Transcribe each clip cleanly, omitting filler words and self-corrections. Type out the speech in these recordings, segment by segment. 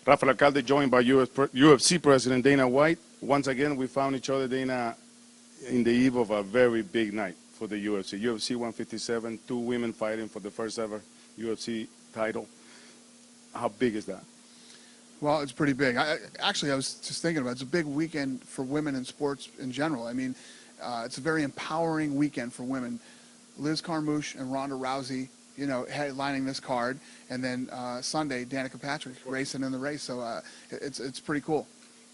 Rafa Alcalde, joined by UFC President Dana White. Once again, we found each other, Dana, in the eve of a very big night for the UFC. UFC 157, 2 women fighting for the first ever UFC title. How big is that? Well, it's pretty big. Actually, I was just thinking about it. It's a big weekend for women in sports in general. I mean, it's a very empowering weekend for women. Liz Carmouche and Ronda Rousey, you know, headlining this card, and then Sunday, Danica Patrick racing in the race. So it's pretty cool.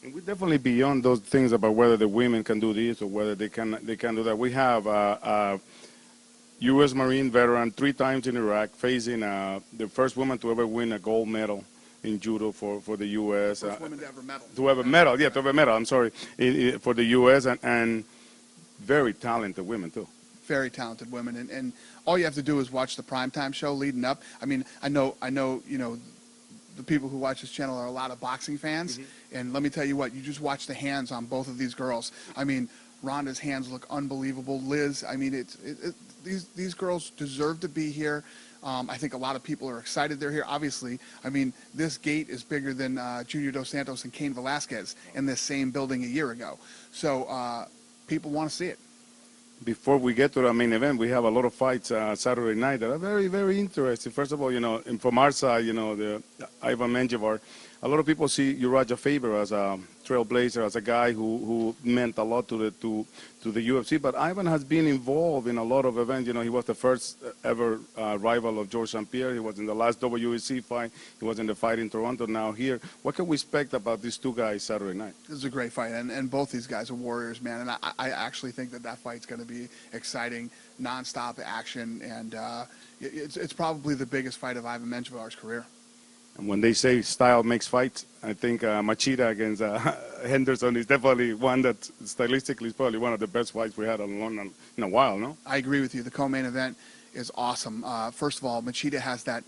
And we're definitely beyond those things about whether the women can do this or whether they can do that. We have a U.S. Marine veteran 3 times in Iraq facing the first woman to ever win a gold medal in judo for the U.S. First woman to ever medal. To ever medal, yeah, to ever medal, I'm sorry, for the U.S. and very talented women, too. Very talented women, and all you have to do is watch the primetime show leading up. I mean, I know, you know, the people who watch this channel are a lot of boxing fans, and let me tell you what, you just watch the hands on both of these girls. I mean, Ronda's hands look unbelievable. Liz, I mean, these girls deserve to be here. I think a lot of people are excited they're here. Obviously, I mean, this gate is bigger than Junior Dos Santos and Cain Velasquez in this same building a year ago. So people want to see it. Before we get to the main event, we have a lot of fights Saturday night that are very, very interesting. First of all, you know, and from our side, you know, the Ivan Menjivar, a lot of people see Uriah Faber as a trailblazer, as a guy who meant a lot to the UFC. But Ivan has been involved in a lot of events. You know, he was the first ever rival of George St. Pierre. He was in the last WEC fight. He was in the fight in Toronto. Now here, what can we expect about these 2 guys Saturday night? This is a great fight, and both these guys are warriors, man. And I actually think that fight's going to be exciting, nonstop action, and it's probably the biggest fight of Ivan Menjivar's career. And when they say style makes fights, I think Machida against Henderson is definitely one that stylistically is probably one of the best fights we had in a while, no? I agree with you. The co-main event is awesome. First of all, Machida has that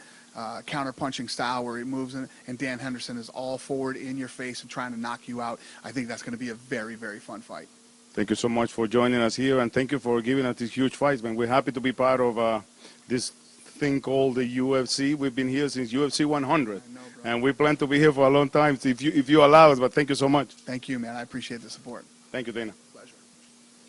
counter-punching style where he moves in, and Dan Henderson is all forward in your face and trying to knock you out. I think that's going to be a very, very fun fight. Thank you so much for joining us here, and thank you for giving us these huge fights, man. We're happy to be part of this thing called the UFC. We've been here since UFC 100, and we plan to be here for a long time if you allow us. But thank you so much. Thank you, man. I appreciate the support. Thank you, Dana.